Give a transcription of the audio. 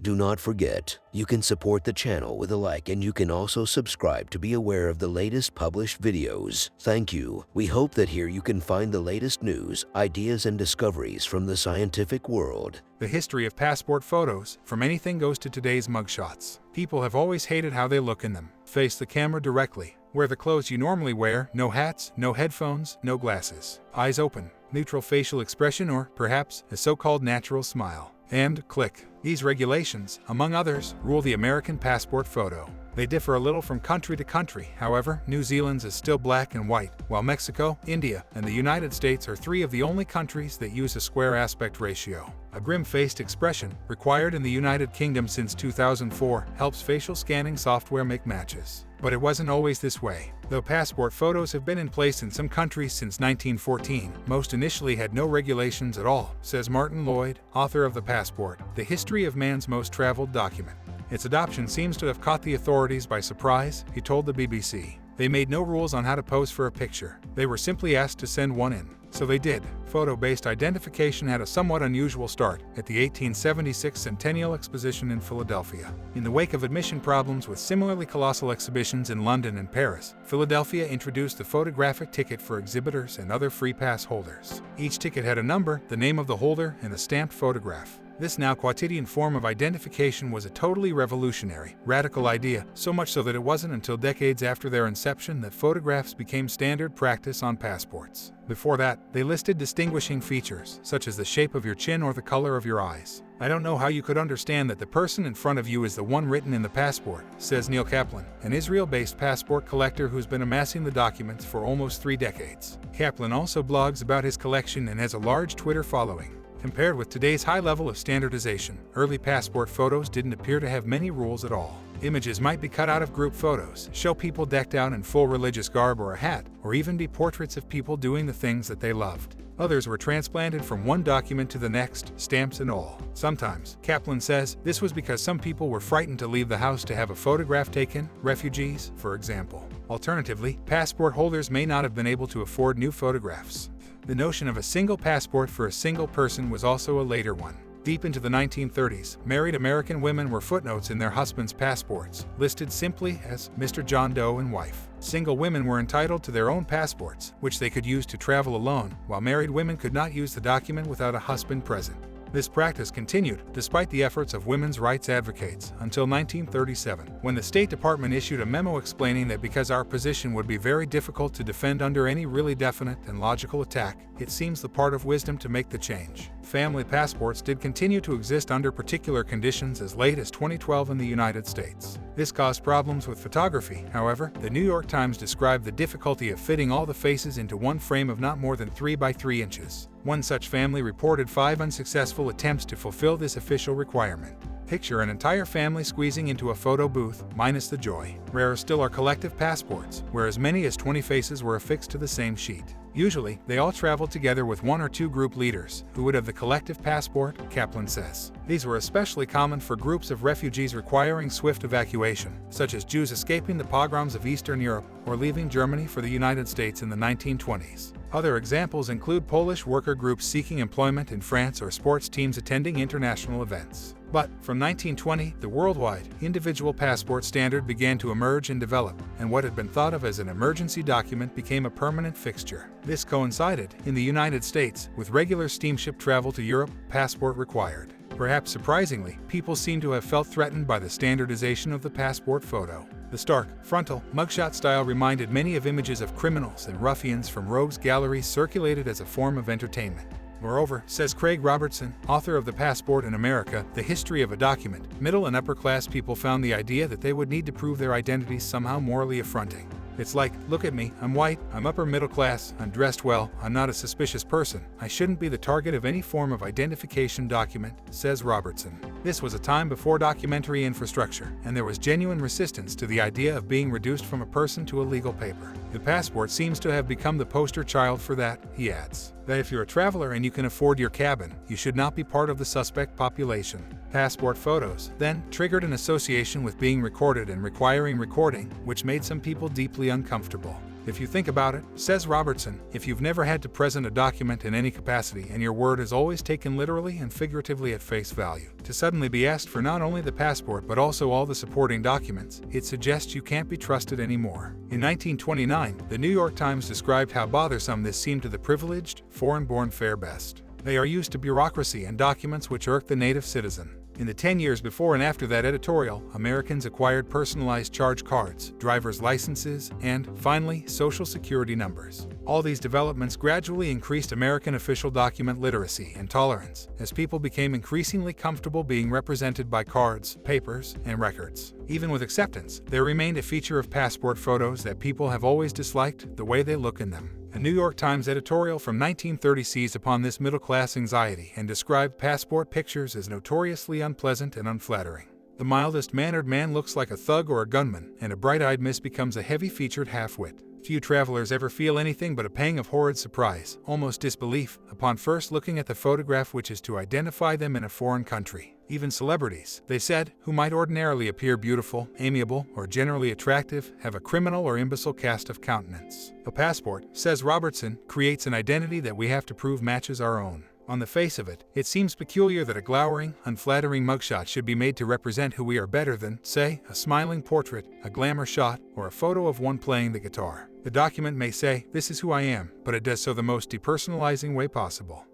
Do not forget, you can support the channel with a like, and you can also subscribe to be aware of the latest published videos. Thank you. We hope that here you can find the latest news, ideas, and discoveries from the scientific world. The history of passport photos, from anything goes to today's mugshots. People have always hated how they look in them. Face the camera directly. Wear the clothes you normally wear, no hats, no headphones, no glasses. Eyes open, neutral facial expression, or perhaps a so-called natural smile. And click. These regulations, among others, rule the American passport photo. They differ a little from country to country. However, New Zealand's is still black and white, while Mexico, India, and the United States are three of the only countries that use a square aspect ratio. A grim-faced expression, required in the United Kingdom since 2004, helps facial scanning software make matches. But it wasn't always this way. Though passport photos have been in place in some countries since 1914, most initially had no regulations at all, says Martin Lloyd, author of The Passport, The History of Man's Most Traveled Document. Its adoption seems to have caught the authorities by surprise, he told the BBC. They made no rules on how to pose for a picture. They were simply asked to send one in. So they did. Photo-based identification had a somewhat unusual start at the 1876 Centennial Exposition in Philadelphia. In the wake of admission problems with similarly colossal exhibitions in London and Paris, Philadelphia introduced the photographic ticket for exhibitors and other free pass holders. Each ticket had a number, the name of the holder, and a stamped photograph. This now quotidian form of identification was a totally revolutionary, radical idea, so much so that it wasn't until decades after their inception that photographs became standard practice on passports. Before that, they listed distinguishing features, such as the shape of your chin or the color of your eyes. I don't know how you could understand that the person in front of you is the one written in the passport, says Neil Kaplan, an Israel-based passport collector who's been amassing the documents for almost 3 decades. Kaplan also blogs about his collection and has a large Twitter following. Compared with today's high level of standardization, early passport photos didn't appear to have many rules at all. Images might be cut out of group photos, show people decked out in full religious garb or a hat, or even be portraits of people doing the things that they loved. Others were transplanted from one document to the next, stamps and all. Sometimes, Kaplan says, this was because some people were frightened to leave the house to have a photograph taken, refugees, for example. Alternatively, passport holders may not have been able to afford new photographs. The notion of a single passport for a single person was also a later one. Deep into the 1930s, married American women were footnotes in their husbands' passports, listed simply as Mr. John Doe and wife. Single women were entitled to their own passports, which they could use to travel alone, while married women could not use the document without a husband present. This practice continued, despite the efforts of women's rights advocates, until 1937, when the State Department issued a memo explaining that because our position would be very difficult to defend under any really definite and logical attack, it seems the part of wisdom to make the change. Family passports did continue to exist under particular conditions as late as 2012 in the United States. This caused problems with photography, however. The New York Times described the difficulty of fitting all the faces into one frame of not more than 3 by 3 inches. One such family reported 5 unsuccessful attempts to fulfill this official requirement. Picture an entire family squeezing into a photo booth, minus the joy. Rarer still are collective passports, where as many as 20 faces were affixed to the same sheet. Usually, they all traveled together with 1 or 2 group leaders, who would have the collective passport, Kaplan says. These were especially common for groups of refugees requiring swift evacuation, such as Jews escaping the pogroms of Eastern Europe or leaving Germany for the United States in the 1920s. Other examples include Polish worker groups seeking employment in France or sports teams attending international events. But, from 1920, the worldwide, individual passport standard began to emerge and develop, and what had been thought of as an emergency document became a permanent fixture. This coincided, in the United States, with regular steamship travel to Europe, passport required. Perhaps surprisingly, people seem to have felt threatened by the standardization of the passport photo. The stark, frontal, mugshot style reminded many of images of criminals and ruffians from rogues galleries circulated as a form of entertainment. Moreover, says Craig Robertson, author of The Passport in America, The History of a Document, middle and upper class people found the idea that they would need to prove their identities somehow morally affronting. It's like, look at me, I'm white, I'm upper middle class, I'm dressed well, I'm not a suspicious person. I shouldn't be the target of any form of identification document, says Robertson. This was a time before documentary infrastructure, and there was genuine resistance to the idea of being reduced from a person to a legal paper. The passport seems to have become the poster child for that, he adds. That if you're a traveler and you can afford your cabin, you should not be part of the suspect population. Passport photos, then, triggered an association with being recorded and requiring recording, which made some people deeply uncomfortable. If you think about it, says Robertson, if you've never had to present a document in any capacity and your word is always taken literally and figuratively at face value, to suddenly be asked for not only the passport but also all the supporting documents, it suggests you can't be trusted anymore. In 1929, the New York Times described how bothersome this seemed to the privileged, foreign-born fare best. They are used to bureaucracy and documents which irk the native citizen. In the 10 years before and after that editorial, Americans acquired personalized charge cards, driver's licenses, and, finally, social security numbers. All these developments gradually increased American official document literacy and tolerance, as people became increasingly comfortable being represented by cards, papers, and records. Even with acceptance, there remained a feature of passport photos that people have always disliked, the way they look in them. A New York Times editorial from 1930 seized upon this middle-class anxiety and described passport pictures as notoriously unpleasant and unflattering. The mildest-mannered man looks like a thug or a gunman, and a bright-eyed miss becomes a heavy-featured half-wit. Few travelers ever feel anything but a pang of horrid surprise, almost disbelief, upon first looking at the photograph which is to identify them in a foreign country. Even celebrities, they said, who might ordinarily appear beautiful, amiable, or generally attractive, have a criminal or imbecile cast of countenance. A passport, says Robertson, creates an identity that we have to prove matches our own. On the face of it, it seems peculiar that a glowering, unflattering mugshot should be made to represent who we are better than, say, a smiling portrait, a glamour shot, or a photo of one playing the guitar. The document may say, "This is who I am," but it does so the most depersonalizing way possible.